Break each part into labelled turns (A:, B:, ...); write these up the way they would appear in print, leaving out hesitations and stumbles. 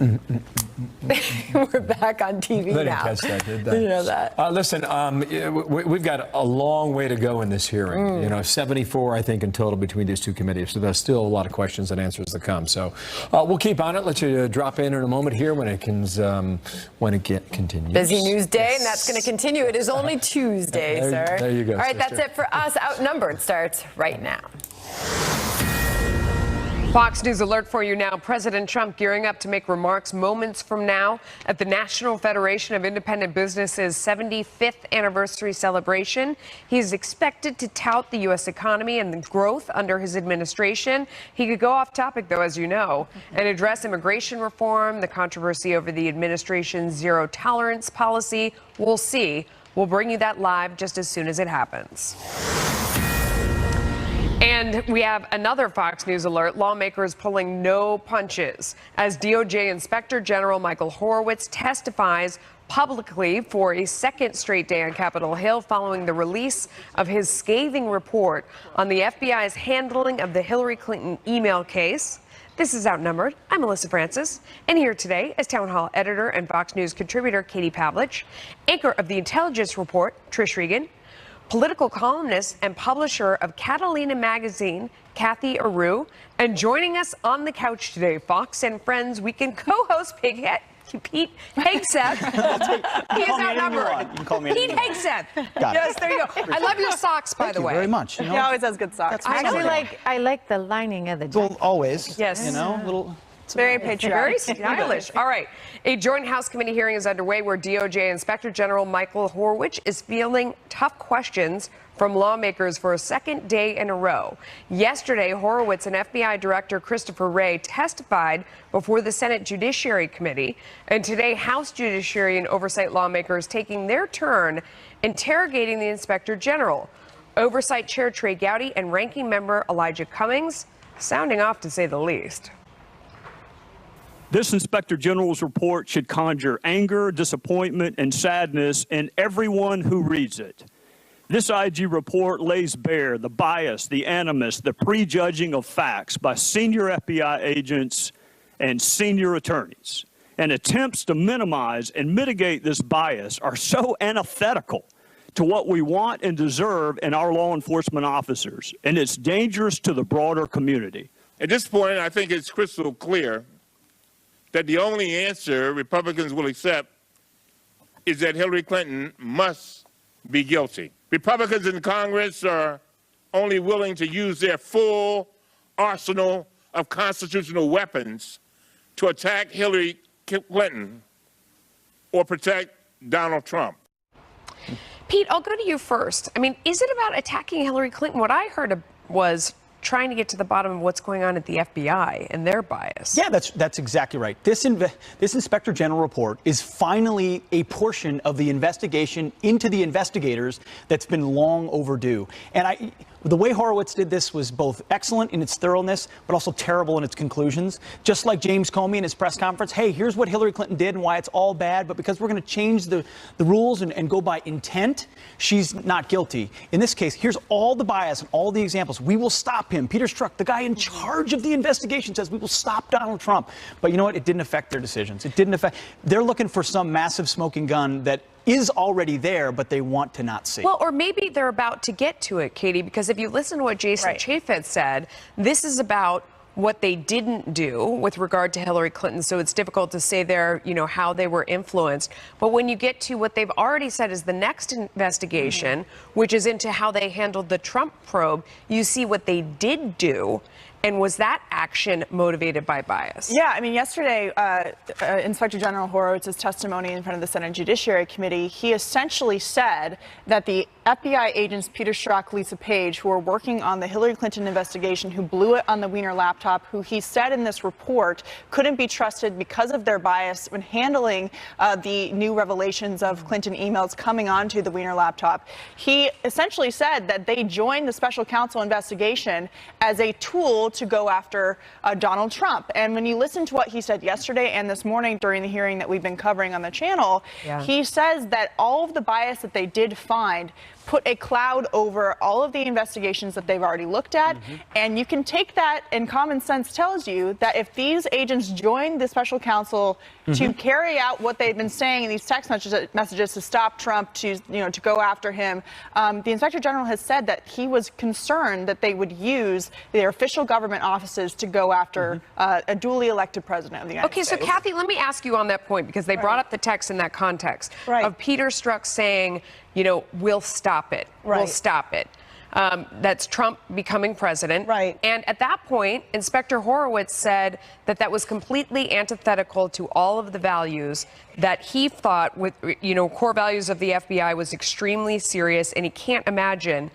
A: We're back on TV
B: They didn't
A: now.
B: catch that, did they?
A: You know that.
B: Listen, we've got a long way to go in this hearing. 74, I think, in total between these two committees. So there's still a lot of questions and answers to come. So we'll keep on it. Let you drop in a moment here when it continues.
A: Busy news day, and that's going to continue. It is only Tuesday, sir.
B: There you go.
A: All right,
B: sister.
A: that's it for us. Outnumbered starts right now.
C: Fox News alert for you now. President Trump gearing up to make remarks moments from now at the National Federation of Independent Business's 75th anniversary celebration. He is expected to tout the U.S. economy and the growth under his administration. He could go off topic, though, as you know, and address immigration reform, the controversy over the administration's zero tolerance policy. We'll see. We'll bring you that live just as soon as it happens. And we have another Fox News alert. Lawmakers pulling no punches as DOJ Inspector General Michael Horowitz testifies publicly for a second straight day on Capitol Hill following the release of his scathing report on the FBI's handling of the Hillary Clinton email case. This is Outnumbered. I'm Melissa Francis, and here today is Town Hall editor and Fox News contributor Katie Pavlich, anchor of the Intelligence Report, Trish Regan, political columnist and publisher of Catalina Magazine, Kathy Aru, and joining us on the couch today, Fox and Friends Weekend co-host Pete Hegseth. He is outnumbered.
D: You can call me
C: Pete Hegseth. Yes, there you go. I love your socks, by the way.
D: Thank you very much.
E: He always has good socks.
F: I like the lining of the jacket.
D: Well, always.
C: Yes.
D: Little.
E: It's very patriotic.
C: Very stylish. All right. A joint House committee hearing is underway where DOJ Inspector General Michael Horowitz is fielding tough questions from lawmakers for a second day in a row. Yesterday, Horowitz and FBI Director Christopher Wray testified before the Senate Judiciary Committee. And today, House Judiciary and Oversight lawmakers taking their turn interrogating the Inspector General. Oversight Chair Trey Gowdy and Ranking Member Elijah Cummings sounding off, to say the least.
G: This Inspector General's report should conjure anger, disappointment, and sadness in everyone who reads it. This IG report lays bare the bias, the animus, the prejudging of facts by senior FBI agents and senior attorneys. And attempts to minimize and mitigate this bias are so antithetical to what we want and deserve in our law enforcement officers, and it's dangerous to the broader community.
H: At this point, I think it's crystal clear that the only answer Republicans will accept is that Hillary Clinton must be guilty. Republicans in Congress are only willing to use their full arsenal of constitutional weapons to attack Hillary Clinton or protect Donald Trump.
C: Pete, I'll go to you first. I mean, is it about attacking Hillary Clinton? What I heard was trying to get to the bottom of what's going on at the FBI and their bias.
D: Yeah, that's exactly right. This Inspector General report is finally a portion of the investigation into the investigators that's been long overdue. And the way Horowitz did this was both excellent in its thoroughness, but also terrible in its conclusions. Just like James Comey in his press conference, hey, here's what Hillary Clinton did and why it's all bad, but because we're going to change the rules and go by intent, she's not guilty. In this case, here's all the bias and all the examples. We will stop him. Peter Strzok, the guy in charge of the investigation, says we will stop Donald Trump. But you know what? It didn't affect their decisions. It didn't affect. They're looking for some massive smoking gun that is already there, but they want to not see.
C: Well, or maybe they're about to get to it, Katie, because if you listen to what Jason Chaffetz said, this is about what they didn't do with regard to Hillary Clinton. So it's difficult to say there, how they were influenced. But when you get to what they've already said is the next investigation, which is into how they handled the Trump probe, you see what they did do. And was that action motivated by bias?
E: Yeah, I mean, yesterday, Inspector General Horowitz's testimony in front of the Senate Judiciary Committee, he essentially said that the FBI agents Peter Strzok, Lisa Page, who are working on the Hillary Clinton investigation, who blew it on the Wiener laptop, who he said in this report couldn't be trusted because of their bias when handling the new revelations of Clinton emails coming onto the Wiener laptop. He essentially said that they joined the special counsel investigation as a tool to go after Donald Trump. And when you listen to what he said yesterday and this morning during the hearing that we've been covering on the channel, he says that all of the bias that they did find put a cloud over all of the investigations that they've already looked at. And you can take that, and common sense tells you that if these agents join the special counsel to carry out what they've been saying in these text messages to stop Trump, to go after him, the Inspector General has said that he was concerned that they would use their official government offices to go after a duly elected president of the United States.
C: Okay, so Kathy, let me ask you on that point, because they brought up the text in that context of Peter Strzok saying, we'll stop it. We'll stop it. That's Trump becoming president. And at that point, Inspector Horowitz said that that was completely antithetical to all of the values that he thought, with core values of the FBI, was extremely serious, and he can't imagine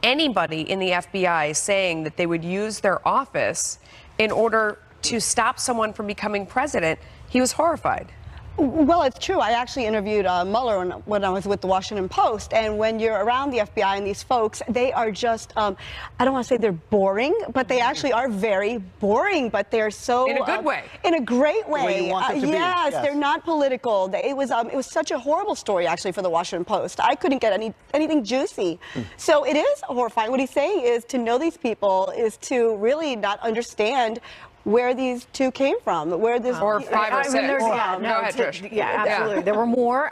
C: anybody in the FBI saying that they would use their office in order to stop someone from becoming president. He was horrified.
I: Well, it's true. I actually interviewed Mueller when I was with the Washington Post. And when you're around the FBI and these folks, they are just, I don't want to say they're boring, but they actually are very boring. But they're so...
C: In a good way.
I: In a great way.
D: The way you want them to be.
I: Yes, they're not political. It was such a horrible story, actually, for the Washington Post. I couldn't get anything juicy. So it is horrifying. What he's saying is to know these people is to really not understand where these two came from, where this...
C: Or 5 or 6.
F: Go
C: ahead, Trish.
F: Yeah, absolutely. There were more.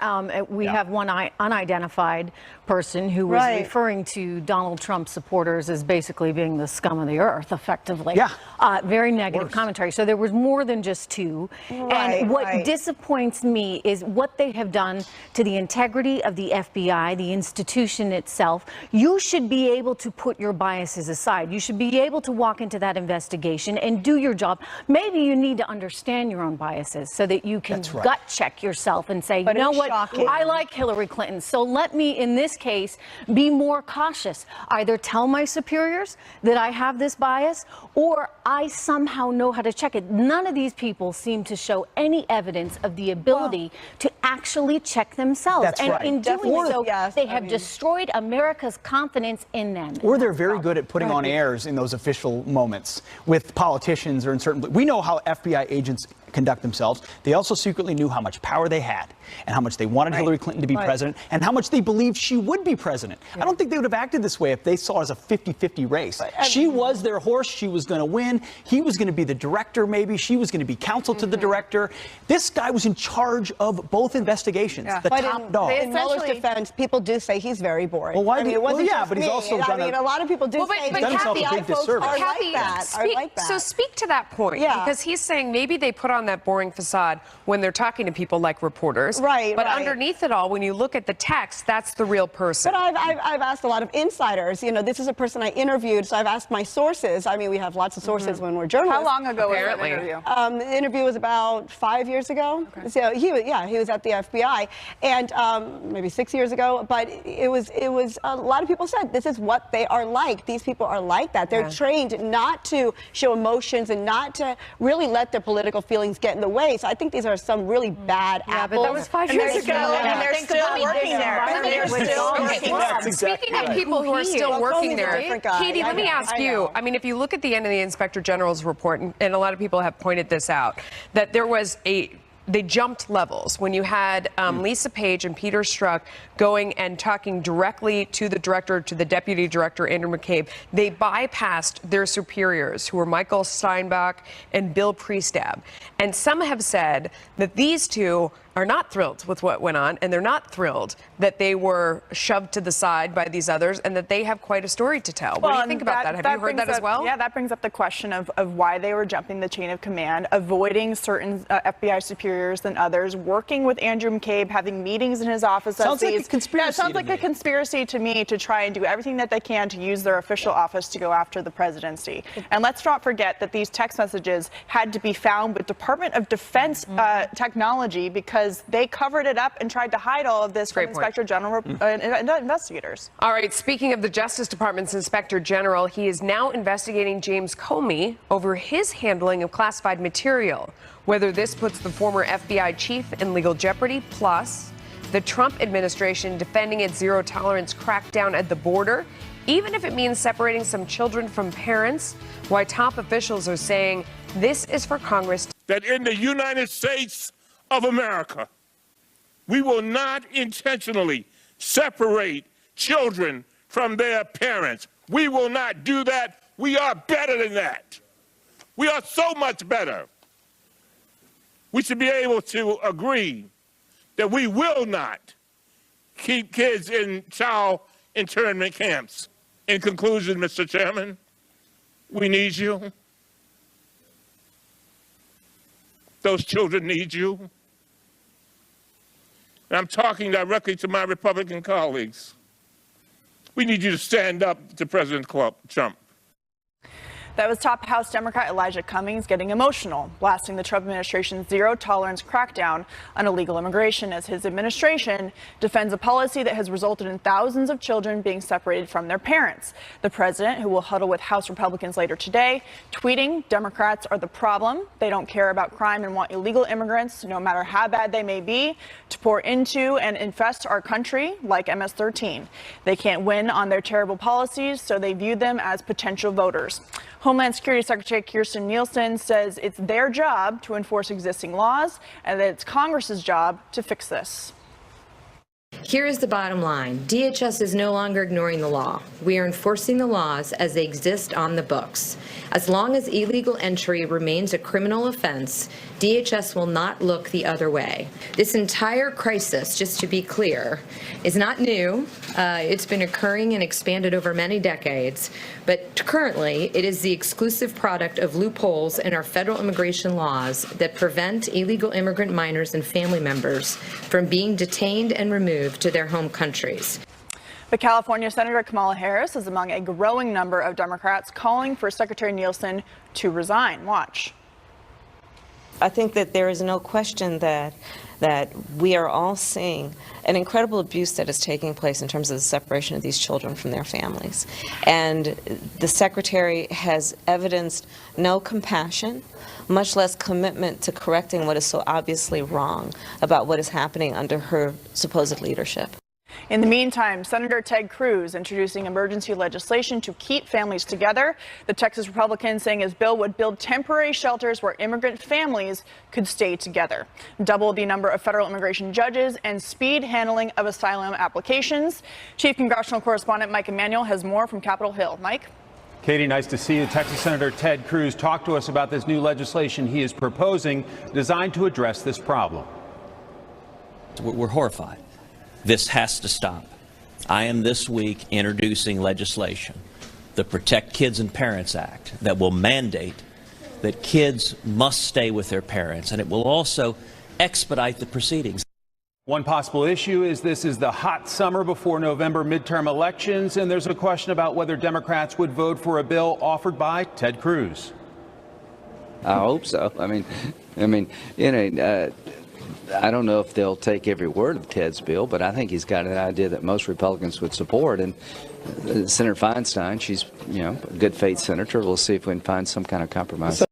F: We have one unidentified person who was referring to Donald Trump supporters as basically being the scum of the earth, effectively. Very negative commentary. So there was more than just two. And what disappoints me is what they have done to the integrity of the FBI, the institution itself. You should be able to put your biases aside. You should be able to walk into that investigation and do your job. Maybe you need to understand your own biases so that you can gut check yourself and say, you know what, I like Hillary Clinton, so let me, in this case, be more cautious. Either tell my superiors that I have this bias, or I somehow know how to check it. None of these people seem to show any evidence of the ability to actually check themselves. In doing so, they have destroyed America's confidence in them.
D: Or they're very good at putting on airs in those official moments with politicians or in certain... We know how FBI agents conduct themselves. They also secretly knew how much power they had and how much they wanted Hillary Clinton to be president and how much they believed she would be president. I don't think they would have acted this way if they saw it as a 50-50 race. She was their horse. She was going to win. He was going to be the director, maybe. She was going to be counsel to the director. This guy was in charge of both investigations, the top dog.
I: In Mueller's defense, people do say he's very boring.
D: Well, why do you?
I: Well, yeah,
D: but he's also done
I: a lot of people do say
D: he's done himself a big disservice.
C: So speak to that point, because he's saying maybe they put on that boring facade when they're talking to people like reporters. But underneath it all, when you look at the text, that's the real person.
I: But I've asked a lot of insiders. This is a person I interviewed, so I've asked my sources. I mean, we have lots of sources when we're journalists.
E: How long ago was that interview?
I: The interview was about 5 years ago. So he was at the FBI, and maybe 6 years ago. But it was a lot of people said this is what they are like. These people are like that. They're trained not to show emotions and not to really let their political feelings get in the way. So I think these are some really bad apples.
F: But that was 5 years ago.
E: And they're still working there.
C: Speaking of people who are still working there, Katie, let me ask you. I mean, if you look at the end of the Inspector General's report, and a lot of people have pointed this out, that there was they jumped levels when you had Lisa Page and Peter Strzok going and talking directly to the director, to the deputy director, Andrew McCabe. They bypassed their superiors, who were Michael Steinbach and Bill Priestap. And some have said that these two are not thrilled with what went on, and they're not thrilled that they were shoved to the side by these others, and that they have quite a story to tell. What do you think about that? Have you heard that as well?
E: Yeah, that brings up the question of why they were jumping the chain of command, avoiding certain FBI superiors than others, working with Andrew McCabe, having meetings in his office.
D: Sounds like a conspiracy.
E: Yeah, it sounds like a conspiracy to me, to try and do everything that they can to use their official office to go after the presidency. And let's not forget that these text messages had to be found with Department of Defense technology, because they covered it up and tried to hide all of this from Inspector General investigators.
C: All right, speaking of the Justice Department's Inspector General, he is now investigating James Comey over his handling of classified material. Whether this puts the former FBI chief in legal jeopardy, plus the Trump administration defending its zero-tolerance crackdown at the border, even if it means separating some children from parents, why top officials are saying this is for Congress.
H: That in the United States of America, we will not intentionally separate children from their parents. We will not do that. We are better than that. We are so much better. We should be able to agree that we will not keep kids in child internment camps. In conclusion, Mr. Chairman, we need you. Those children need you. And I'm talking directly to my Republican colleagues. We need you to stand up to President Trump.
E: That was top House Democrat Elijah Cummings getting emotional, blasting the Trump administration's zero-tolerance crackdown on illegal immigration as his administration defends a policy that has resulted in thousands of children being separated from their parents. The president, who will huddle with House Republicans later today, tweeting, "Democrats are the problem. They don't care about crime and want illegal immigrants, no matter how bad they may be, to pour into and infest our country like MS-13. They can't win on their terrible policies, so they view them as potential voters." Homeland Security Secretary Kirstjen Nielsen says it's their job to enforce existing laws and that it's Congress's job to fix this.
J: Here is the bottom line. DHS is no longer ignoring the law. We are enforcing the laws as they exist on the books. As long as illegal entry remains a criminal offense, DHS will not look the other way. This entire crisis, just to be clear, is not new. It's been occurring and expanded over many decades, but currently it is the exclusive product of loopholes in our federal immigration laws that prevent illegal immigrant minors and family members from being detained and removed to their home countries.
E: But California Senator Kamala Harris is among a growing number of Democrats calling for Secretary Nielsen to resign. Watch.
K: I think that there is no question that we are all seeing an incredible abuse that is taking place in terms of the separation of these children from their families. And the Secretary has evidenced no compassion, much less commitment to correcting what is so obviously wrong about what is happening under her supposed leadership.
E: In the meantime, Senator Ted Cruz introducing emergency legislation to keep families together. The Texas Republican saying his bill would build temporary shelters where immigrant families could stay together, double the number of federal immigration judges, and speed handling of asylum applications. Chief Congressional Correspondent Mike Emanuel has more from Capitol Hill. Mike?
L: Katie, nice to see you. Texas Senator Ted Cruz talked to us about this new legislation he is proposing designed to address this problem.
M: We're horrified. This has to stop. I am this week introducing legislation, the Protect Kids and Parents Act, that will mandate that kids must stay with their parents, and it will also expedite the proceedings.
L: One possible issue is this is the hot summer before November midterm elections, and there's a question about whether Democrats would vote for a bill offered by Ted Cruz.
N: I hope so. I mean, I don't know if they'll take every word of Ted's bill, but I think he's got an idea that most Republicans would support. And Senator Feinstein, she's, a good faith senator. We'll see if we can find some kind of compromise.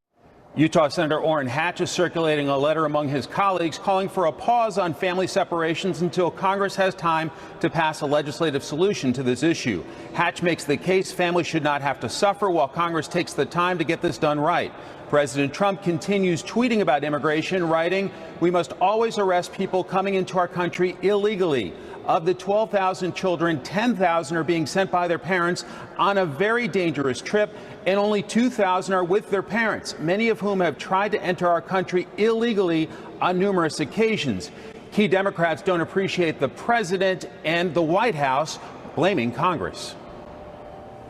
L: Utah Senator Orrin Hatch is circulating a letter among his colleagues calling for a pause on family separations until Congress has time to pass a legislative solution to this issue. Hatch makes the case families should not have to suffer while Congress takes the time to get this done right. President Trump continues tweeting about immigration, writing, "We must always arrest people coming into our country illegally. Of the 12,000 children, 10,000 are being sent by their parents on a very dangerous trip, and only 2,000 are with their parents, many of whom have tried to enter our country illegally on numerous occasions." Key Democrats don't appreciate the president and the White House blaming Congress.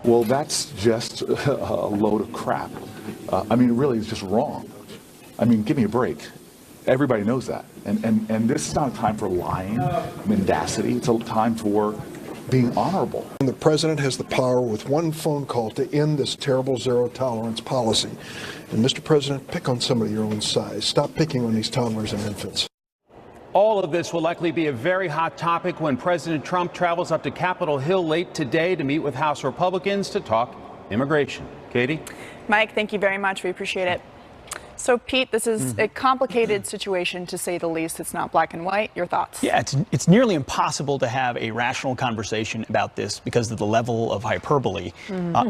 O: Well, that's just a load of crap. I mean, it really is just wrong. I mean, give me a break. Everybody knows that. And this is not a time for lying, mendacity. It's a time for being honorable.
P: And the president has the power with one phone call to end this terrible zero tolerance policy. And Mr. President, pick on somebody your own size. Stop picking on these toddlers and infants.
L: All of this will likely be a very hot topic when President Trump travels up to Capitol Hill late today to meet with House Republicans to talk immigration. Katie?
E: Mike, thank you very much. We appreciate it. So, Pete, this is a complicated situation, to say the least. It's not black and white. Your thoughts?
D: Yeah, it's nearly impossible to have a rational conversation about this because of the level of hyperbole,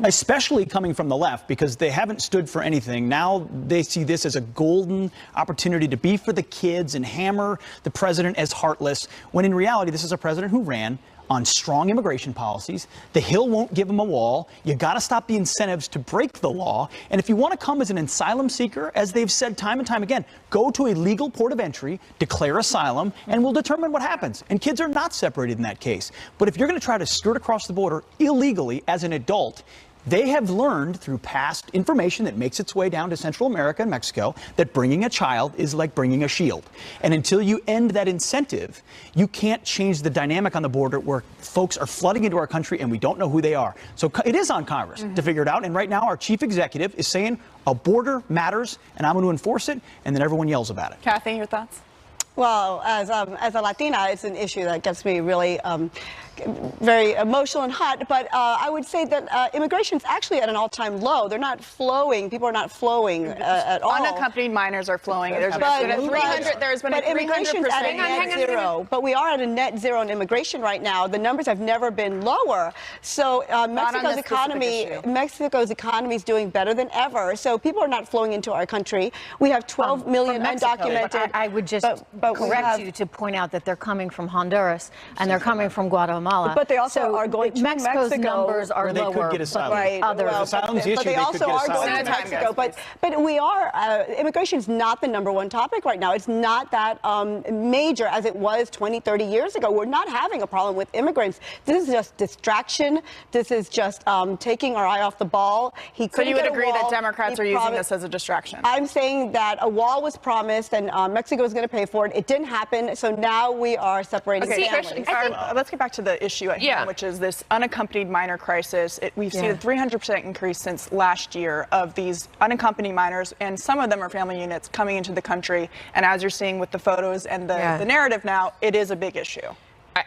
D: especially coming from the left, because they haven't stood for anything. Now they see this as a golden opportunity to be for the kids and hammer the president as heartless, when in reality, this is a president who ran on strong immigration policies. The Hill won't give them a wall. You got to stop the incentives to break the law. And if you want to come as an asylum seeker, as they've said time and time again, go to a legal port of entry, declare asylum, and we'll determine what happens. And kids are not separated in that case. But if you're going to try to skirt across the border illegally as an adult, they have learned through past information that makes its way down to Central America and Mexico that bringing a child is like bringing a shield. And until you end that incentive, you can't change the dynamic on the border where folks are flooding into our country and we don't know who they are. So it is on Congress to figure it out. And right now, our chief executive is saying a border matters and I'm going to enforce it. And then everyone yells about it.
E: Kathy, your thoughts?
I: Well, as a Latina, it's an issue that gets me really very emotional and hot. But I would say that immigration is actually at an all-time low. They're not flowing. People are not flowing at all.
E: Unaccompanied minors are flowing. There's been a 300%
I: at a net zero. But we are at a net zero in immigration right now. The numbers have never been lower. So Mexico's economy is doing better than ever. So people are not flowing into our country. We have 12 million undocumented.
F: I would just correct you to point out that they're coming from Honduras and they're coming from Guatemala.
I: But they also are going to
F: Mexico's
I: Mexico.
F: numbers are
D: they
F: lower.
D: could get asylum.
I: Right. But they also are going to Mexico. But we are, immigration is not the #1 topic right now. It's not that major as it was 20, 30 years ago. We're not having a problem with immigrants. This is just distraction. This is just taking our eye off the ball.
E: So you would agree that Democrats are using this as a distraction?
I: I'm saying that a wall was promised and Mexico was going to pay for it. It didn't happen. So now we are separating families.
E: Let's get back to the issue at hand, which is this unaccompanied minor crisis. We've seen a 300% increase since last year of these unaccompanied minors, and some of them are family units coming into the country. And as you're seeing with the photos and the narrative now, it is a big issue.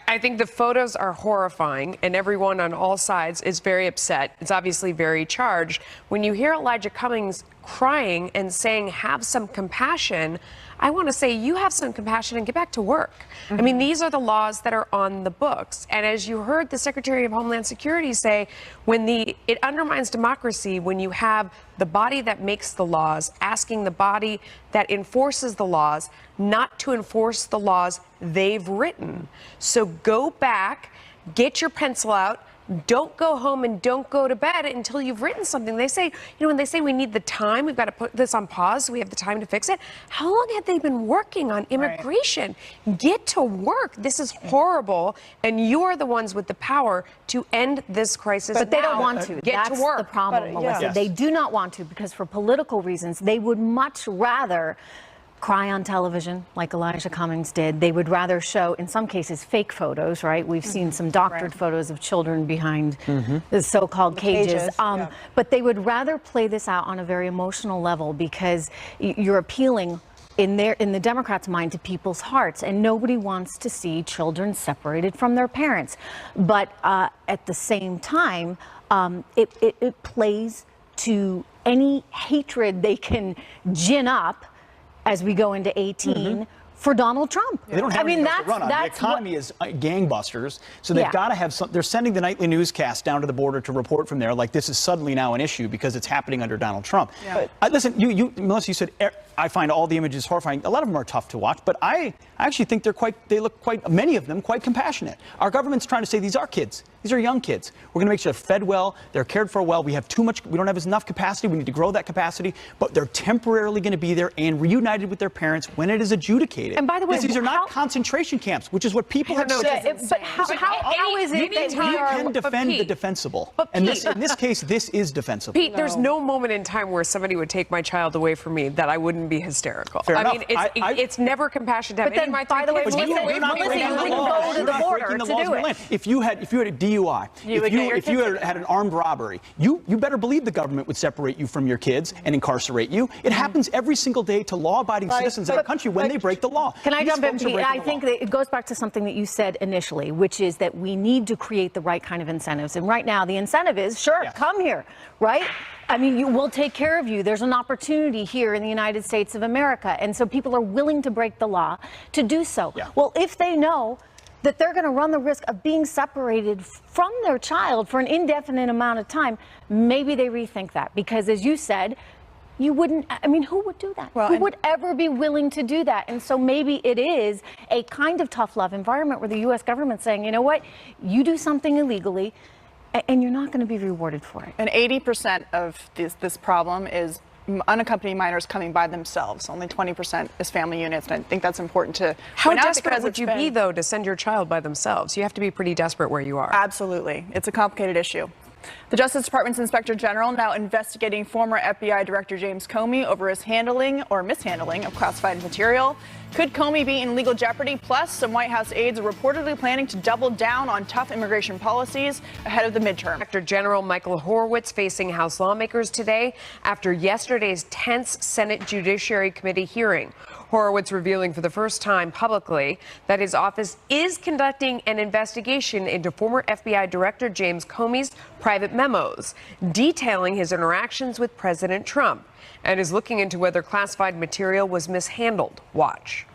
C: I think the photos are horrifying, and everyone on all sides is very upset. It's obviously very charged. When you hear Elijah Cummings crying and saying, have some compassion, I want to say you have some compassion and get back to work. I mean, these are the laws that are on the books. And as you heard the Secretary of Homeland Security say, it undermines democracy when you have the body that makes the laws asking the body that enforces the laws not to enforce the laws they've written. So go back, get your pencil out. Don't go home and don't go to bed until you've written something. They say, when they say we need the time, we've got to put this on pause so we have the time to fix it. How long have they been working on immigration? Right. Get to work. This is horrible. And you are the ones with the power to end this crisis.
F: But they don't want to.
C: Get to work.
F: That's the problem, Melissa. They do not want to because for political reasons, they would much rather cry on television like Elijah Cummings did. They would rather show, in some cases, fake photos, right? We've seen some doctored photos of children behind the so-called cages. But they would rather play this out on a very emotional level because you're appealing in the Democrats' mind to people's hearts, and nobody wants to see children separated from their parents. But at the same time, it plays to any hatred they can gin up as we go into 18 for Donald Trump.
D: They don't have anything else to run on. The economy is gangbusters, so they've got to have some. They're sending the nightly newscast down to the border to report from there, like this is suddenly now an issue because it's happening under Donald Trump. Listen, Melissa, you said I find all the images horrifying. A lot of them are tough to watch, but I actually think they look quite, many of them, quite compassionate. Our government's trying to say these are kids. These are young kids. We're going to make sure they're fed well, they're cared for well. We don't have enough capacity. We need to grow that capacity, but they're temporarily going to be there and reunited with their parents when it is adjudicated.
F: And by the way,
D: these are not concentration camps, which is what people have said.
F: But how is it that
D: you can defend the defensible? And in this case, this is defensible.
C: Pete, there's no moment in time where somebody would take my child away from me that I wouldn't be hysterical.
D: Fair enough.
C: I mean, it's never compassion to have any of my
F: by the way,
C: kids.
D: You're not breaking the law.
F: Go to the border to do it.
D: If you had a DUI, if you had an armed robbery, you better believe the government would separate you from your kids and incarcerate you. It happens every single day to law-abiding citizens in our country when they break the law.
F: Can I jump in, Pete? I think that it goes back to something that you said initially, which is that we need to create the right kind of incentives. And right now, the incentive is, come here, right? I mean, we'll take care of you. There's an opportunity here in the United States of America. And so people are willing to break the law to do so. Well, if they know that they're going to run the risk of being separated from their child for an indefinite amount of time, maybe they rethink that. Because as you said, you wouldn't, I mean, who would do that? Who would ever be willing to do that? And so maybe it is a kind of tough love environment where the U.S. government's saying, you know what, you do something illegally and you're not going to be rewarded for it.
E: And 80% of this problem is unaccompanied minors coming by themselves. Only 20% is family units, and I think that's important to
C: How
E: point out
C: desperate would you be, though, to send your child by themselves? You have to be pretty desperate where you are.
E: Absolutely. It's a complicated issue. The Justice Department's Inspector General now investigating former FBI Director James Comey over his handling or mishandling of classified material. Could Comey be in legal jeopardy? Plus, some White House aides are reportedly planning to double down on tough immigration policies ahead of the midterm.
C: Inspector General Michael Horowitz facing House lawmakers today after yesterday's tense Senate Judiciary Committee hearing. Horowitz revealing for the first time publicly that his office is conducting an investigation into former FBI Director James Comey's private memos, detailing his interactions with President Trump, and is looking into whether classified material was mishandled. Watch.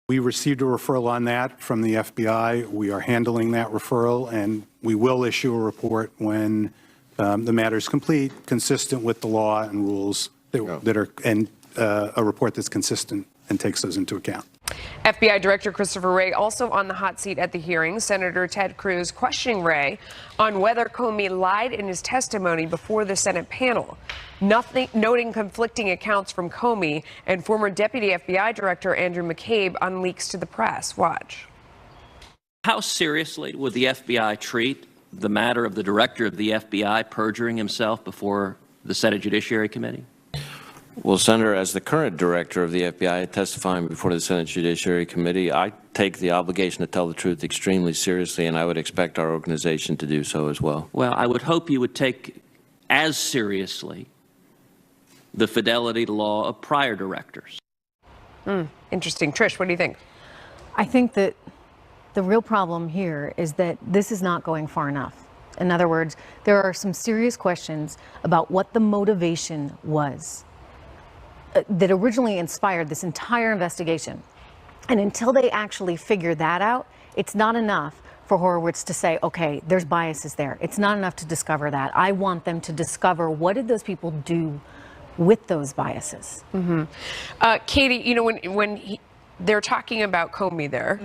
Q: We received a referral on that from the FBI. We are handling that referral, and we will issue a report when the matter is complete, consistent with the law and rules that are, and a report that's consistent and takes those into account.
C: FBI Director Christopher Wray also on the hot seat at the hearing. Senator Ted Cruz questioning Wray on whether Comey lied in his testimony before the Senate panel, noting conflicting accounts from Comey and former Deputy FBI Director Andrew McCabe on leaks to the press. Watch.
M: How seriously would the FBI treat the matter of the director of the FBI perjuring himself before the Senate Judiciary Committee?
R: Well, Senator, as the current director of the FBI testifying before the Senate Judiciary Committee, I take the obligation to tell the truth extremely seriously, and I would expect our organization to do so as well.
M: Well, I would hope you would take as seriously the fidelity to law of prior directors.
C: Interesting. Trish, what do you think?
F: I think that the real problem here is that this is not going far enough. In other words, there are some serious questions about what the motivation was that originally inspired this entire investigation. And until they actually figure that out, it's not enough for Horowitz to say, okay, there's biases there. It's not enough to discover that. I want them to discover what did those people do with those biases.
C: Katie, you know, when they're talking about Comey there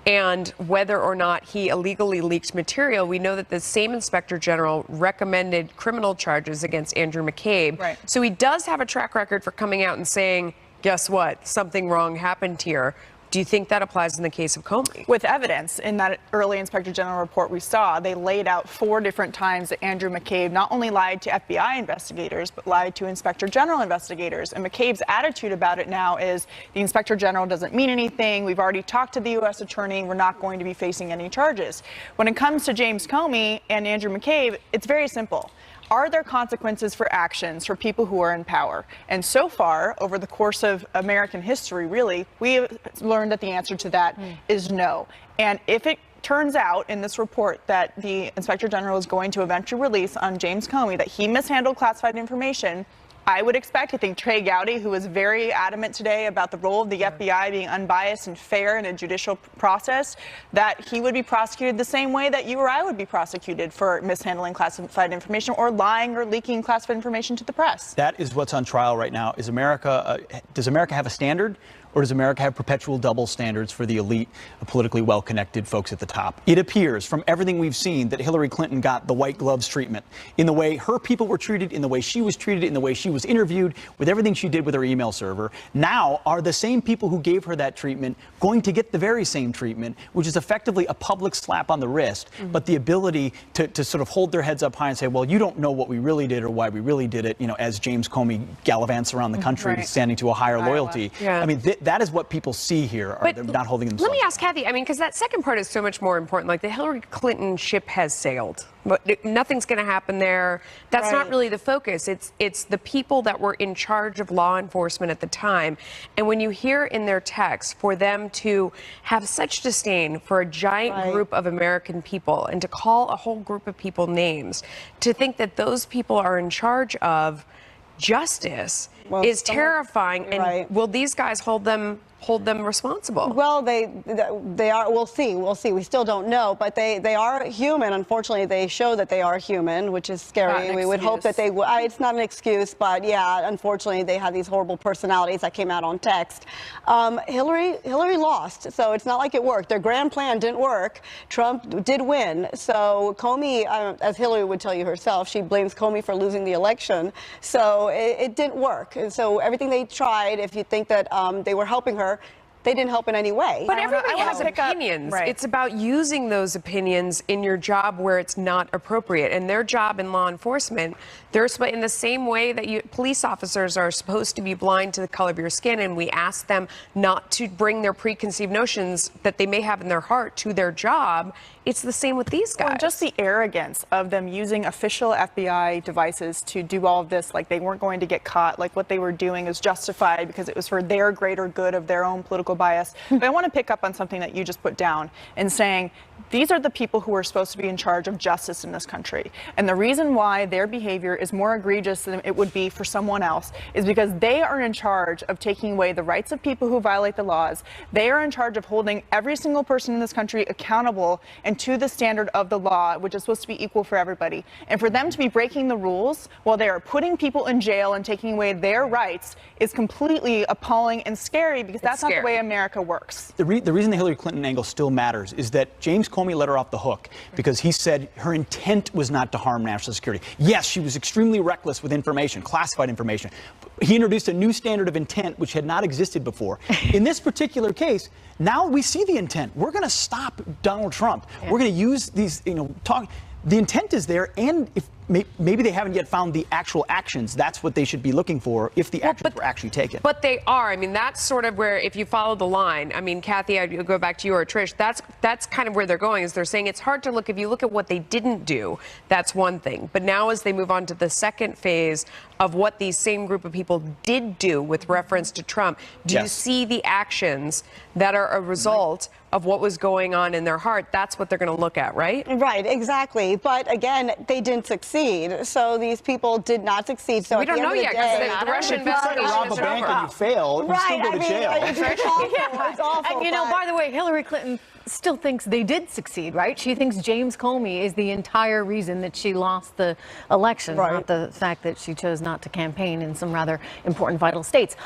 C: and whether or not he illegally leaked material, we know that the same Inspector General recommended criminal charges against Andrew McCabe.
E: Right.
C: So he does have a track record for coming out and saying, guess what, something wrong happened here. Do you think that applies in the case of Comey?
E: With evidence. In that early Inspector General report we saw, they laid out 4 different times that Andrew McCabe not only lied to FBI investigators, but lied to Inspector General investigators. And McCabe's attitude about it now is the Inspector General doesn't mean anything. We've already talked to the U.S. Attorney. We're not going to be facing any charges. When it comes to James Comey and Andrew McCabe, it's very simple. Are there consequences for actions for people who are in power? And so far, over the course of American history, really, we have learned that the answer to that is no. And if it turns out in this report that the Inspector General is going to eventually release on James Comey that he mishandled classified information, I would expect, I think Trey Gowdy, who was very adamant today about the role of the FBI being unbiased and fair in a judicial process, that he would be prosecuted the same way that you or I would be prosecuted for mishandling classified information or lying or leaking classified information to the press.
D: That is what's on trial right now. Is America, does America have a standard? Or does America have perpetual double standards for the elite, politically well-connected folks at the top? It appears from everything we've seen that Hillary Clinton got the white gloves treatment in the way her people were treated, in the way she was treated, in the way she was interviewed, with everything she did with her email server. Now, are the same people who gave her that treatment going to get the very same treatment, which is effectively a public slap on the wrist, but the ability to sort of hold their heads up high and say, well, you don't know what we really did or why we really did it, you know, as James Comey gallivants around the country, standing to a higher loyalty. I mean, that is what people see here, are they're not holding themselves.
C: Let me ask Kathy, I mean, because that second part is so much more important. Like, the Hillary Clinton ship has sailed. But nothing's going to happen there. That's not really the focus. It's the people that were in charge of law enforcement at the time. And when you hear in their text for them to have such disdain for a giant group of American people and to call a whole group of people names, to think that those people are in charge of justice, is terrifying. And will these guys hold them responsible?
I: Well, they are. We'll see. We still don't know, but they are human. Unfortunately, they show that they are human, which is scary. We would hope that they would. It's not an excuse, but yeah, unfortunately, they have these horrible personalities that came out on text. Hillary lost, so it's not like it worked. Their grand plan didn't work. Trump did win. So Comey, as Hillary would tell you herself, she blames Comey for losing the election. So it didn't work. And so everything they tried, if you think that they were helping her, they didn't help in any way.
C: But everybody has opinions. It's about using those opinions in your job where it's not appropriate. And their job in law enforcement, they're in the same way that police officers are supposed to be blind to the color of your skin, and we ask them not to bring their preconceived notions that they may have in their heart to their job. It's the same with these guys.
E: Well, just the arrogance of them using official FBI devices to do all of this, like they weren't going to get caught, like what they were doing is justified because it was for their greater good of their own political bias. But I want to pick up on something that you just put down in saying these are the people who are supposed to be in charge of justice in this country. And the reason why their behavior is more egregious than it would be for someone else is because they are in charge of taking away the rights of people who violate the laws. They are in charge of holding every single person in this country accountable and to the standard of the law, which is supposed to be equal for everybody. And for them to be breaking the rules while they are putting people in jail and taking away their rights is completely appalling and scary, because that's not the way America works.
D: The reason the Hillary Clinton angle still matters is that James Comey let her off the hook because he said her intent was not to harm national security. Yes, she was extremely reckless with information, classified information. He introduced a new standard of intent which had not existed before. In this particular case, now we see the intent. We're going to stop Donald Trump. We're going to use these, the intent is there, and if maybe they haven't yet found the actual actions. That's what they should be looking for if the actions were actually taken.
C: But they are. I mean, that's sort of where, if you follow the line, I mean, Kathy, I'd go back to you or Trish, that's kind of where they're going, is they're saying it's hard to look. If you look at what they didn't do, that's one thing. But now as they move on to the second phase of what these same group of people did do with reference to Trump, do you see the actions that are a result of what was going on in their heart? That's what they're going to look at, right?
I: Right, exactly. But again, they didn't succeed. So these people did not succeed. So
C: we don't know yet, because the Russian investigation is over.
D: If you rob a bank and you fail, you still go to jail.
I: It's awful. It's awful.
F: And by the way, Hillary Clinton still thinks they did succeed, right? She thinks James Comey is the entire reason that she lost the election, not the fact that she chose not to campaign in some rather important vital states,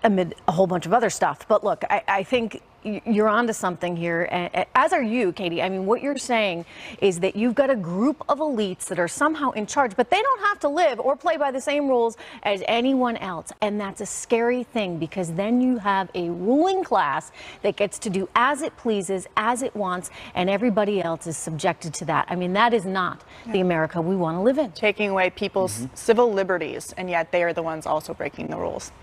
F: amid a whole bunch of other stuff. But look, I think you're onto something here, as are you, Katie. I mean, what you're saying is that you've got a group of elites that are somehow in charge, but they don't have to live or play by the same rules as anyone else. And that's a scary thing, because then you have a ruling class that gets to do as it pleases, as it wants, and everybody else is subjected to that. I mean, that is not the America we want to live in.
E: Taking away people's civil liberties, and yet they are the ones also breaking the rules.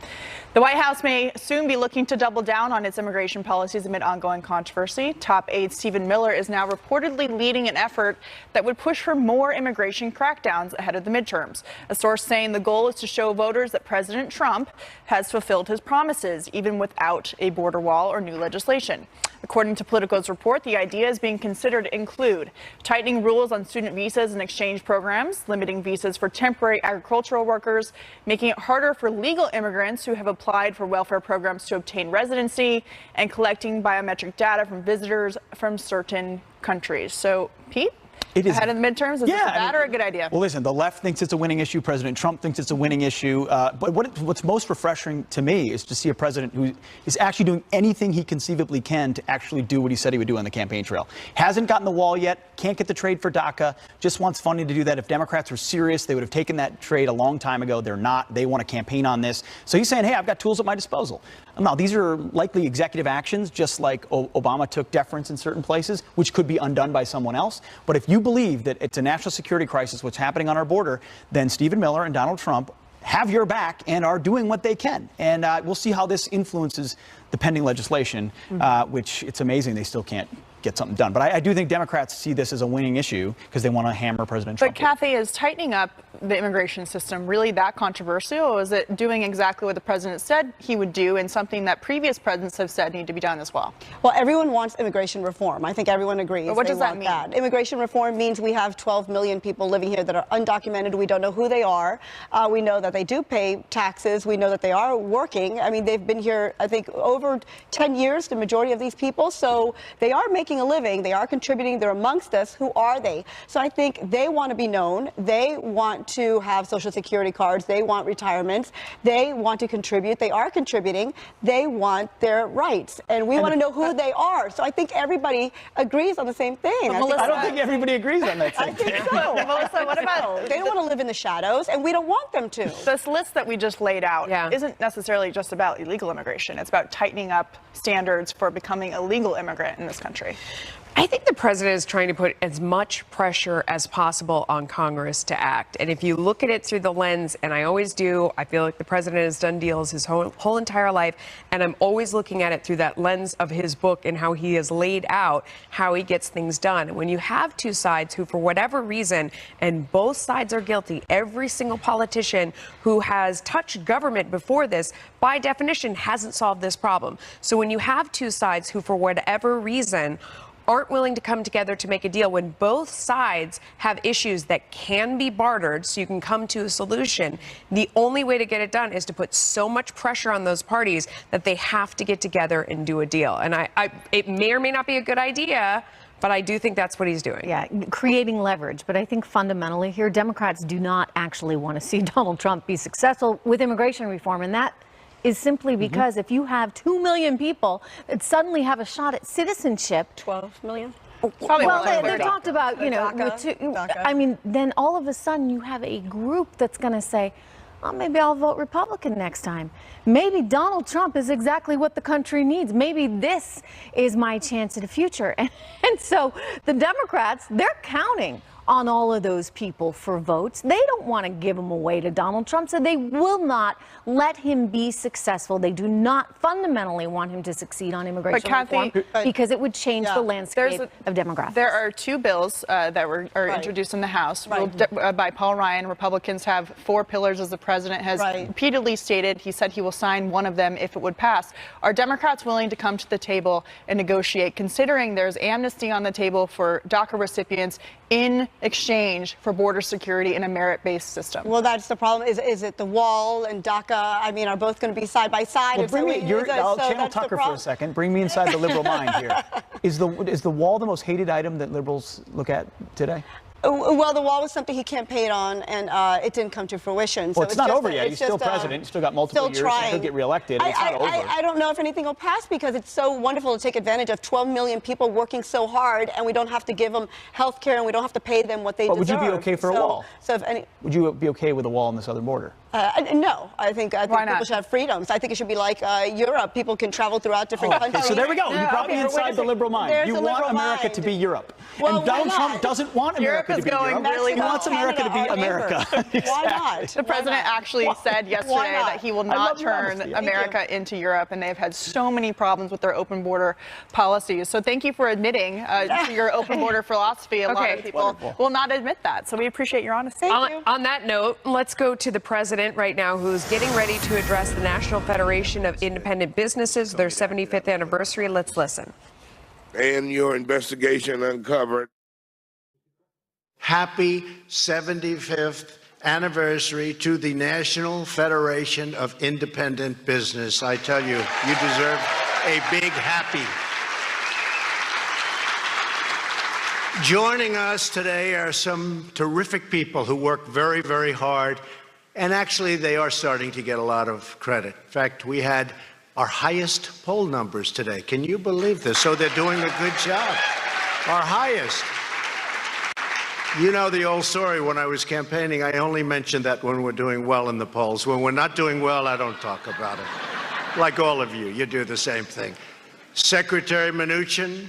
E: The White House may soon be looking to double down on its immigration policies amid ongoing controversy. Top aide Stephen Miller is now reportedly leading an effort that would push for more immigration crackdowns ahead of the midterms. A source saying the goal is to show voters that President Trump has fulfilled his promises, even without a border wall or new legislation. According to Politico's report, the ideas being considered include tightening rules on student visas and exchange programs, limiting visas for temporary agricultural workers, making it harder for legal immigrants who have applied for welfare programs to obtain residency, and collecting biometric data from visitors from certain countries. So, Pete? Ahead of the midterms, is this a bad or a good idea?
D: Well, listen, the left thinks it's a winning issue. President Trump thinks it's a winning issue. But what's most refreshing to me is to see a president who is actually doing anything he conceivably can to actually do what he said he would do on the campaign trail. Hasn't gotten the wall yet, can't get the trade for DACA, just wants funding to do that. If Democrats were serious, they would have taken that trade a long time ago. They're not. They want to campaign on this. So he's saying, hey, I've got tools at my disposal. Now, these are likely executive actions, just like Obama took deference in certain places, which could be undone by someone else. But if you believe that it's a national security crisis, what's happening on our border, then Stephen Miller and Donald Trump have your back and are doing what they can. And we'll see how this influences the pending legislation, which it's amazing they still can't get something done. But I do think Democrats see this as a winning issue because they want to hammer President Trump.
E: But Kathy, is tightening up the immigration system really that controversial, or is it doing exactly what the president said he would do and something that previous presidents have said need to be done as well?
I: Well, everyone wants immigration reform. I think everyone agrees.
E: But what does that mean?
I: Immigration reform means we have 12 million people living here that are undocumented. We don't know who they are. We know that they do pay taxes. We know that they are working. I mean, they've been here, I think, over 10 years, the majority of these people. So they are making a living. They are contributing. They're amongst us. Who are they? So I think they want to be known. They want to have Social Security cards. They want retirements. They want to contribute. They are contributing. They want their rights. And we want to know who they are. So I think everybody agrees on the same thing.
D: I don't think everybody agrees on that same thing.
I: I think so.
E: Melissa, what about...
I: They don't want to live in the shadows, and we don't want them to.
E: This list that we just laid out isn't necessarily just about illegal immigration. It's about tightening up standards for becoming a legal immigrant in this country.
C: I think the president is trying to put as much pressure as possible on Congress to act. And if you look at it through the lens, and I always do, I feel like the president has done deals his whole entire life, and I'm always looking at it through that lens of his book and how he has laid out how he gets things done. And when you have two sides who, for whatever reason, and both sides are guilty, every single politician who has touched government before this, by definition, hasn't solved this problem. So when you have two sides who, for whatever reason, aren't willing to come together to make a deal, when both sides have issues that can be bartered so you can come to a solution, the only way to get it done is to put so much pressure on those parties that they have to get together and do a deal. And it may or may not be a good idea, but I do think that's what he's doing.
F: Yeah, creating leverage. But I think fundamentally here, Democrats do not actually want to see Donald Trump be successful with immigration reform. And that is simply because if you have 2 million people that suddenly have a shot at citizenship.
I: 12 million?
F: Well, they talked about, you know, I mean, then all of a sudden you have a group that's going to say, oh, maybe I'll vote Republican next time. Maybe Donald Trump is exactly what the country needs. Maybe this is my chance at the future. And so the Democrats, they're counting on all of those people for votes. They don't want to give them away to Donald Trump, so they will not let him be successful. They do not fundamentally want him to succeed on immigration reform because it would change the landscape of demographics.
E: There are two bills that are introduced in the House by Paul Ryan. Republicans have 4 pillars, as the president has repeatedly stated. He said he will sign one of them if it would pass. Are Democrats willing to come to the table and negotiate, considering there's amnesty on the table for DACA recipients in exchange for border security in a merit-based system?
I: Well, that's the problem. Is it the wall and DACA, I mean, are both going to be side by side?
D: Well, bring me, I'll channel Tucker for a second. Bring me inside the liberal mind here. Is the wall the most hated item that liberals look at today?
I: Well, the wall was something he campaigned on, and it didn't come to fruition.
D: Well, it's not over yet. He's still president. He's still got multiple years. He'll get reelected. It's not over.
I: I don't know if anything will pass because it's so wonderful to take advantage of 12 million people working so hard, and we don't have to give them health care, and we don't have to pay them what they deserve.
D: Would you be okay for a wall?
I: So if any,
D: would you be okay with a wall on the southern border?
I: No, I think people should have freedoms. I think it should be like Europe. People can travel throughout different countries.
D: So there we go. You brought me inside the liberal mind. You want America to be Europe.
I: Well,
D: and Donald Trump doesn't want America to be Europe. He wants America to be America.
I: Why not?
E: The president actually said yesterday that he will not turn America into Europe, and they've had so many problems with their open border policies. So thank you for admitting to your open border philosophy. A lot of people will not admit that. So we appreciate your honesty.
C: On that note, let's go to the president right now, who's getting ready to address the National Federation of Independent Businesses, their 75th anniversary. Let's listen.
S: And your investigation uncovered.
T: Happy 75th anniversary to the National Federation of Independent Business. I tell you, you deserve a big happy. Joining us today are some terrific people who work very, very hard, and actually they are starting to get a lot of credit. In fact, we had our highest poll numbers today. Can you believe this? So they're doing a good job. Our highest. You know the old story, when I was campaigning, I only mentioned that when we're doing well in the polls. When we're not doing well, I don't talk about it. Like all of you, you do the same thing. Secretary Mnuchin,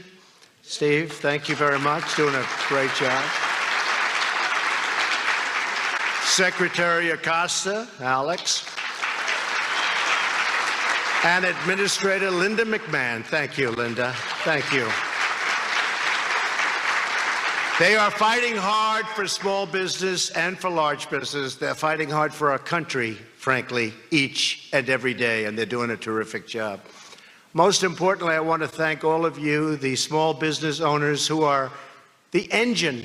T: Steve, thank you very much, doing a great job. Secretary Acosta, Alex. and Administrator Linda McMahon. Thank you, Linda. Thank you. They are fighting hard for small business and for large business. They're fighting hard for our country, frankly, each and every day, and they're doing a terrific job. Most importantly, I want to thank all of you, the small business owners who are the engine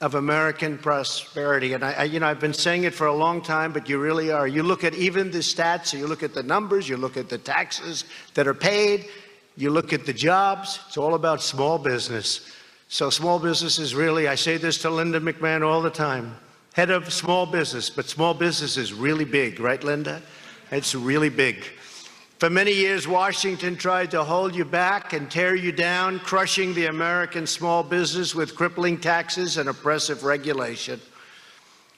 T: of American prosperity. And I've been saying it for a long time, but you really are. You look at even the stats, you look at the numbers, you look at the taxes that are paid, you look at the jobs, it's all about small business. So small business is really, I say this to Linda McMahon all the time, head of small business, but small business is really big, right, Linda? It's really big. For many years, Washington tried to hold you back and tear you down, crushing the American small business with crippling taxes and oppressive regulation.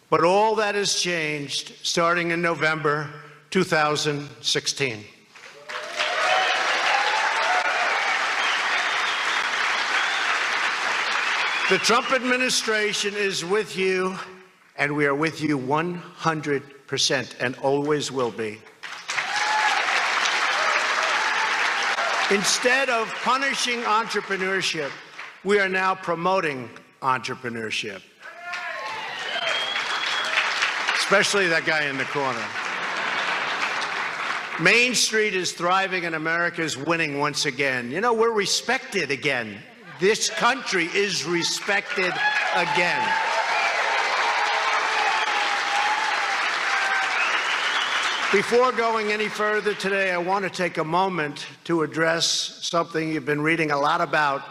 T: But all that has changed starting in November 2016. The Trump administration is with you, and we are with you 100% and always will be. Instead of punishing entrepreneurship, we are now promoting entrepreneurship. Especially that guy in the corner. Main Street is thriving and America is winning once again. You know, we're respected again. This country is respected again. Before going any further today, I want to take a moment to address something you've been reading a lot about,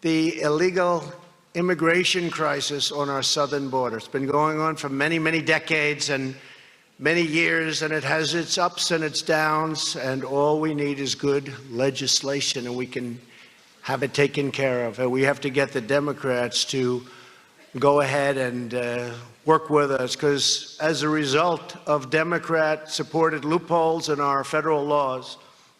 T: the illegal immigration crisis on our southern border. It's been going on for many, many decades and many years, and it has its ups and its downs, and all we need is good legislation, and we can have it taken care of. And we have to get the Democrats to go ahead and work with us, because as a result of Democrat-supported loopholes in our federal laws,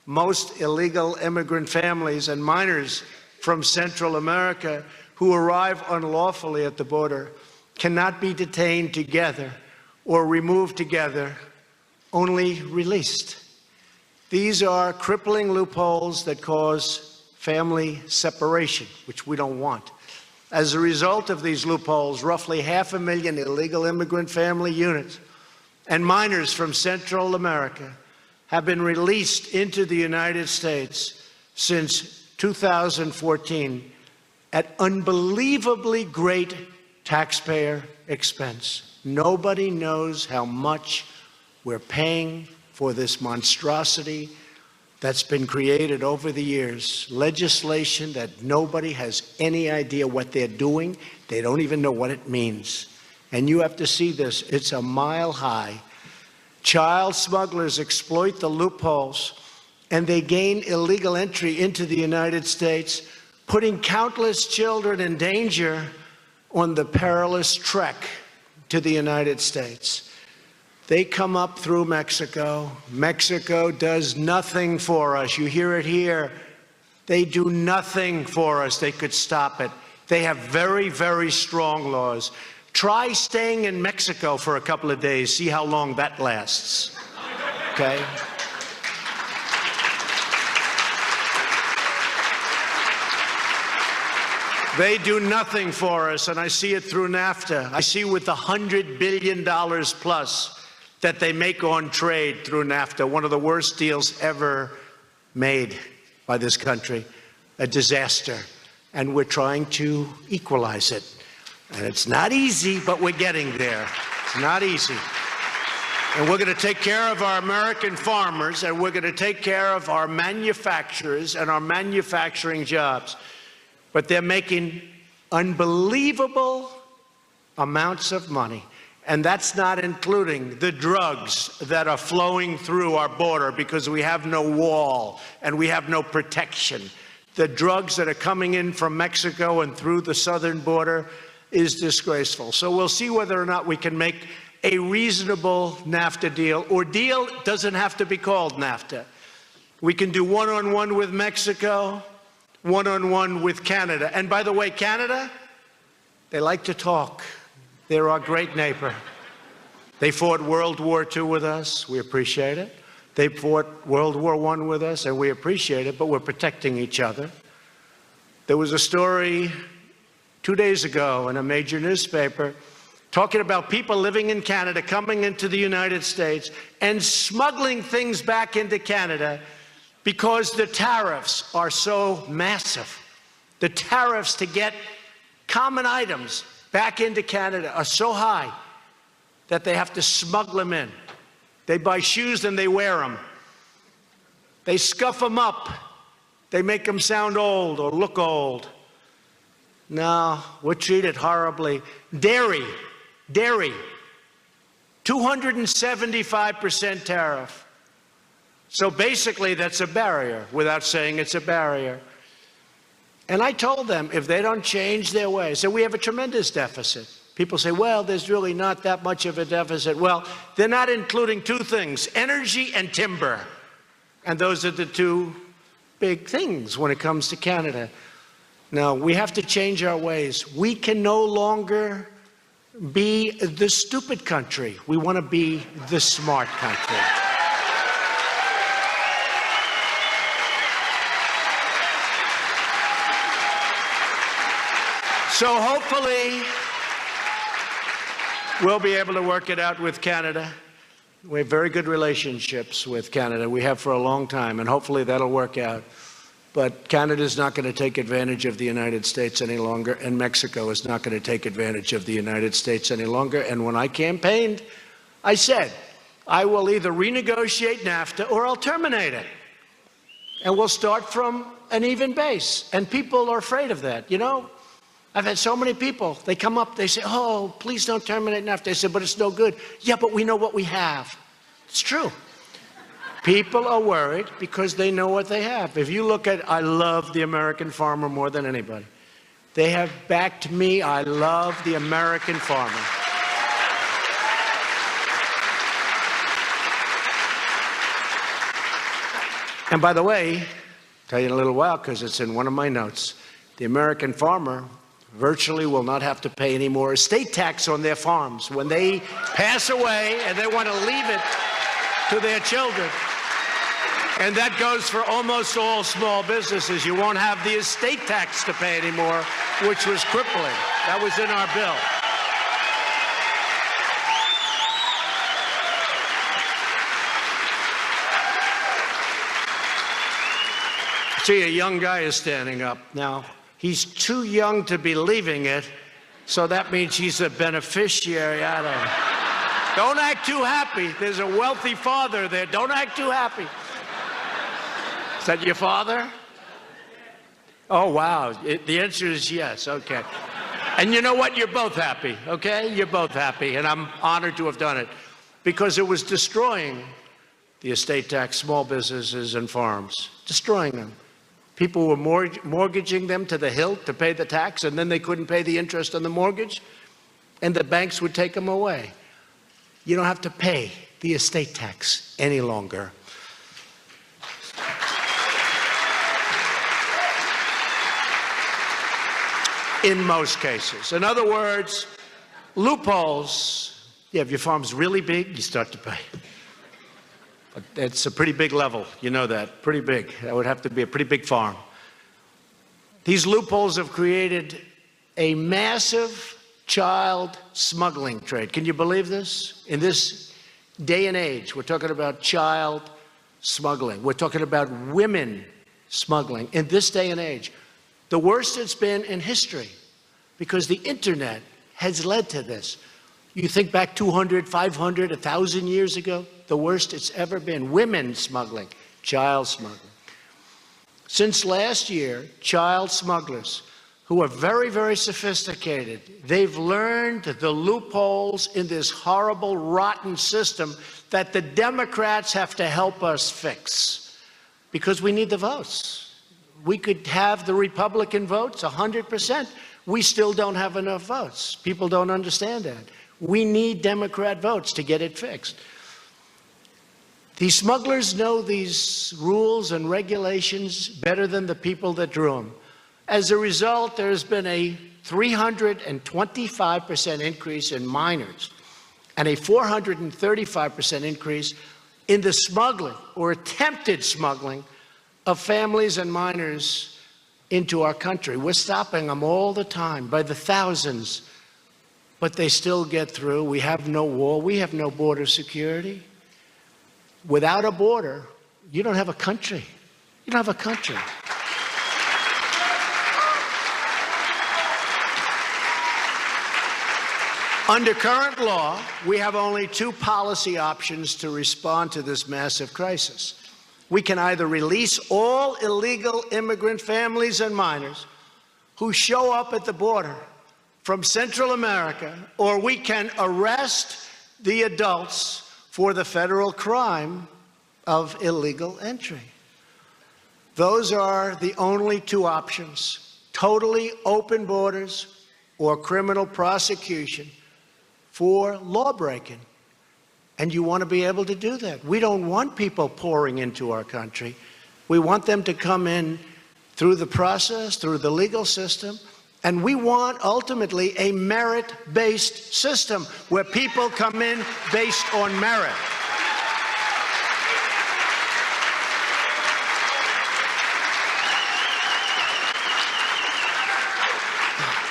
T: most illegal immigrant families and minors from Central America who arrive unlawfully at the border cannot be detained together or removed together, only released. These are crippling loopholes that cause family separation, which we don't want. As a result of these loopholes, roughly 500,000 illegal immigrant family units and minors from Central America have been released into the United States since 2014 at unbelievably great taxpayer expense. Nobody knows how much we're paying for this monstrosity that's been created over the years, legislation that nobody has any idea what they're doing. They don't even know what it means. And you have to see this. It's a mile high. Child smugglers exploit the loopholes, and they gain illegal entry into the United States, putting countless children in danger on the perilous trek to the United States. They come up through Mexico. Mexico does nothing for us. You hear it here. They do nothing for us. They could stop it. They have very, very strong laws. Try staying in Mexico for a couple of days. See how long that lasts. Okay? They do nothing for us, and I see it through NAFTA. I see with the $100 billion plus that they make on trade through NAFTA, one of the worst deals ever made by this country, a disaster. And we're trying to equalize it. And it's not easy, but we're getting there. It's not easy. And we're going to take care of our American farmers, and we're going to take care of our manufacturers and our manufacturing jobs. But they're making unbelievable amounts of money. And that's not including the drugs that are flowing through our border because we have no wall and we have no protection. The drugs that are coming in from Mexico and through the southern border is disgraceful. So we'll see whether or not we can make a reasonable NAFTA deal, or deal doesn't have to be called NAFTA. We can do one-on-one with Mexico, one-on-one with Canada. And by the way, Canada, they like to talk. They're our great neighbor. They fought World War II with us. We appreciate it. They fought World War I with us, and we appreciate it, but we're protecting each other. There was a story 2 days ago in a major newspaper talking about people living in Canada coming into the United States and smuggling things back into Canada because the tariffs are so massive. The tariffs to get common items back into Canada are so high that they have to smuggle them in. They buy shoes and they wear them. They scuff them up. They make them sound old or look old. No, we're treated horribly. Dairy, 275% tariff. So basically that's a barrier without saying it's a barrier. And I told them if they don't change their ways, so we have a tremendous deficit. People say, well, there's really not that much of a deficit. Well, they're not including two things, energy and timber. And those are the two big things when it comes to Canada. Now, we have to change our ways. We can no longer be the stupid country. We want to be the smart country. So hopefully, we'll be able to work it out with Canada. We have very good relationships with Canada. We have for a long time, and hopefully that'll work out. But Canada is not going to take advantage of the United States any longer, and Mexico is not going to take advantage of the United States any longer. And when I campaigned, I said, I will either renegotiate NAFTA or I'll terminate it. And we'll start from an even base. And people are afraid of that, you know? I've had so many people, they come up, they say, oh, please don't terminate NAFTA. I said, but it's no good. Yeah, but we know what we have. It's true. People are worried because they know what they have. If you look at, I love the American farmer more than anybody. They have backed me. I love the American farmer. And by the way, I'll tell you in a little while because it's in one of my notes, the American farmer virtually will not have to pay any more estate tax on their farms when they pass away and they want to leave it to their children. And that goes for almost all small businesses. You won't have the estate tax to pay anymore, which was crippling. That was in our bill. See, a young guy is standing up now. He's too young to be leaving it, so that means he's a beneficiary. I don't know. Don't act too happy. There's a wealthy father there. Don't act too happy. Is that your father? Oh, wow. The answer is yes. Okay. And you know what? You're both happy, okay? You're both happy, and I'm honored to have done it because it was destroying the estate tax, small businesses, and farms, destroying them. People were mortgaging them to the hilt to pay the tax, and then they couldn't pay the interest on the mortgage, and the banks would take them away. You don't have to pay the estate tax any longer. In most cases. In other words, loopholes. Yeah, if your farm's really big, you start to pay. But it's a pretty big level, you know that, pretty big. That would have to be a pretty big farm. These loopholes have created a massive child smuggling trade. Can you believe this? In this day and age, we're talking about child smuggling. We're talking about women smuggling in this day and age. The worst it's been in history because the internet has led to this. You think back 200, 500, 1,000 years ago, the worst it's ever been. Women smuggling, child smuggling. Since last year, child smugglers, who are very, very sophisticated, they've learned the loopholes in this horrible, rotten system that the Democrats have to help us fix because we need the votes. We could have the Republican votes, 100%. We still don't have enough votes. People don't understand that. We need Democrat votes to get it fixed. These smugglers know these rules and regulations better than the people that drew them. As a result, there's been a 325% increase in minors and a 435% increase in the smuggling or attempted smuggling of families and minors into our country. We're stopping them all the time by the thousands, but they still get through. We have no wall. We have no border security. Without a border, you don't have a country. You don't have a country. Under current law, we have only two policy options to respond to this massive crisis. We can either release all illegal immigrant families and minors who show up at the border from Central America, or we can arrest the adults for the federal crime of illegal entry. Those are the only two options: totally open borders or criminal prosecution for lawbreaking. And you want to be able to do that. We don't want people pouring into our country. We want them to come in through the process, through the legal system, and we want ultimately a merit-based system where people come in based on merit.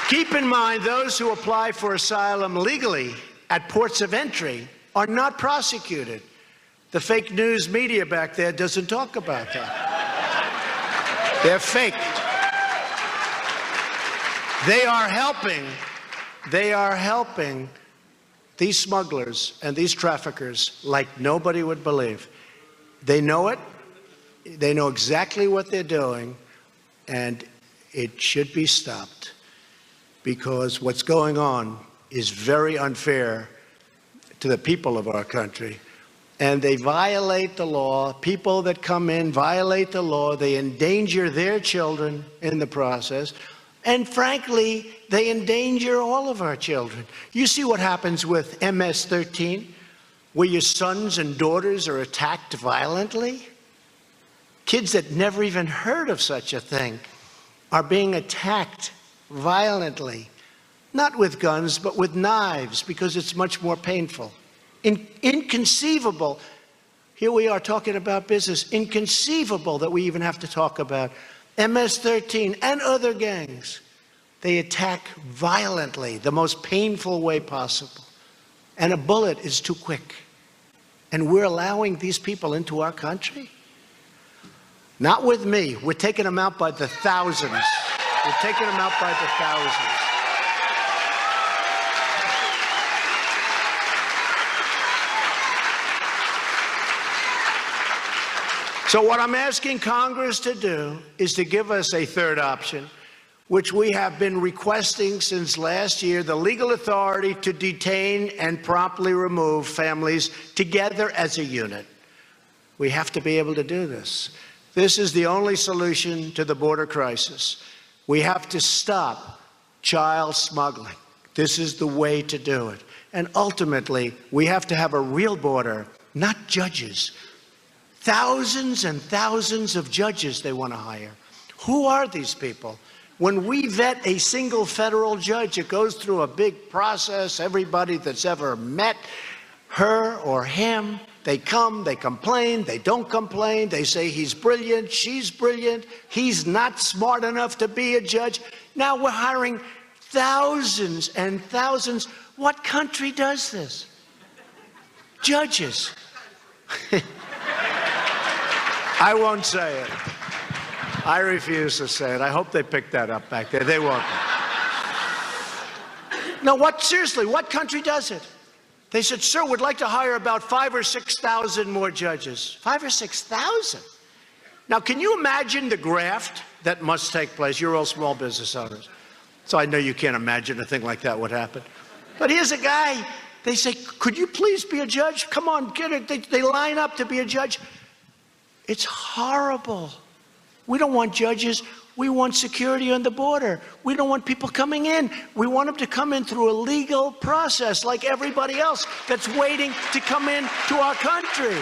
T: Keep in mind, those who apply for asylum legally at ports of entry are not prosecuted. The fake news media back there doesn't talk about that. They're faked. They are helping these smugglers and these traffickers like nobody would believe. They know it. They know exactly what they're doing, and it should be stopped, because what's going on is very unfair to the people of our country. And they violate the law. People that come in violate the law. They endanger their children in the process. And frankly, they endanger all of our children. You see what happens with MS-13, where your sons and daughters are attacked violently? Kids that never even heard of such a thing are being attacked violently. Not with guns, but with knives, because it's much more painful. Inconceivable. Here we are talking about business. Inconceivable that we even have to talk about MS-13 and other gangs. They attack violently, the most painful way possible. And a bullet is too quick. And we're allowing these people into our country? Not with me. We're taking them out by the thousands. We're taking them out by the thousands. So what I'm asking Congress to do is to give us a third option, which we have been requesting since last year: the legal authority to detain and promptly remove families together as a unit. We have to be able to do this. This is the only solution to the border crisis. We have to stop child smuggling. This is the way to do it. And ultimately, we have to have a real border, not judges. Thousands and thousands of judges they want to hire. Who are these people? When we vet a single federal judge, it goes through a big process. Everybody that's ever met her or him, they come, they complain, they don't complain, they say he's brilliant, she's brilliant, he's not smart enough to be a judge. Now we're hiring thousands and thousands. What country does this? Judges. I won't say it. I refuse to say it. I hope they picked that up back there. They won't. No, seriously, what country does it? They said, sir, we'd like to hire about 5,000 or 6,000 more judges. 5,000 or 6,000? Now, can you imagine the graft that must take place? You're all small business owners, so I know you can't imagine a thing like that would happen. But here's a guy. They say, could you please be a judge? Come on, get it. They line up to be a judge. It's horrible. We don't want judges. We want security on the border. We don't want people coming in. We want them to come in through a legal process like everybody else that's waiting to come in to our country.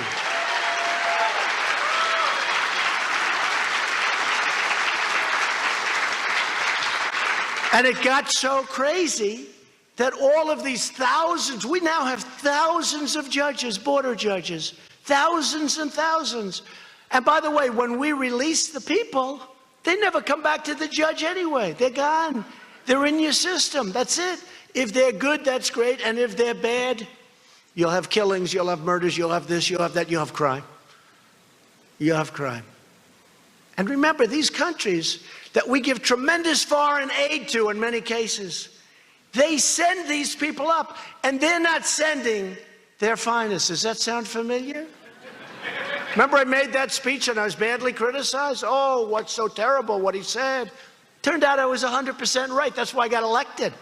T: And it got so crazy that all of these thousands, we now have thousands of judges, border judges, Thousands and thousands. And by the way, when we release the people, they never come back to the judge anyway. They're gone. They're in your system. That's it. If they're good, that's great. And if they're bad, you'll have killings, you'll have murders, you'll have this, you'll have that, you'll have crime. You'll have crime. And remember, these countries that we give tremendous foreign aid to in many cases, they send these people up, and they're not sending their finest. Does that sound familiar? Remember I made that speech and I was badly criticized? Oh, what's so terrible what he said. Turned out I was 100% right. That's why I got elected.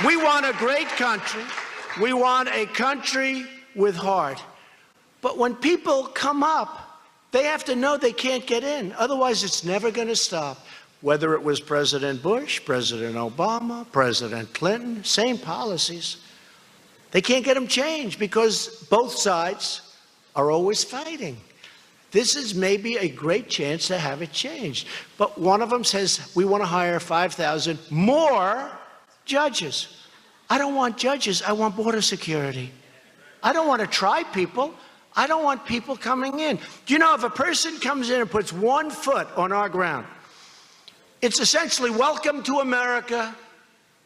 T: We want a great country. We want a country with heart. But when people come up, they have to know they can't get in. Otherwise, it's never going to stop. Whether it was President Bush, President Obama, President Clinton, same policies. They can't get them changed because both sides are always fighting. This is maybe a great chance to have it changed. But one of them says, we want to hire 5,000 more judges. I don't want judges. I want border security. I don't want to try people. I don't want people coming in. Do you know if a person comes in and puts 1 foot on our ground, it's essentially welcome to America,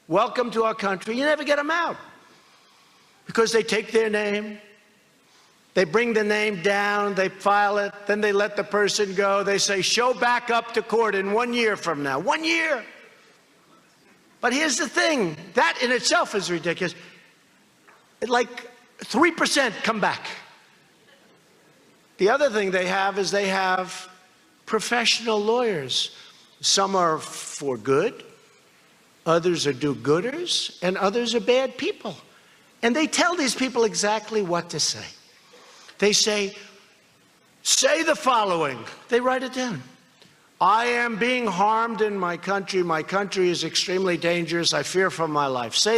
T: welcome to our country. You never get them out because they take their name, they bring the name down, they file it, then they let the person go. They say, show back up to court in 1 year from now. 1 year. But here's the thing, that in itself is ridiculous. Like 3% come back. The other thing they have is they have professional lawyers. Some are for good, others are do-gooders, and others are bad people. And they tell these people exactly what to say. They say the following. They write it down. I am being harmed in my country. My country is extremely dangerous. I fear for my life. Say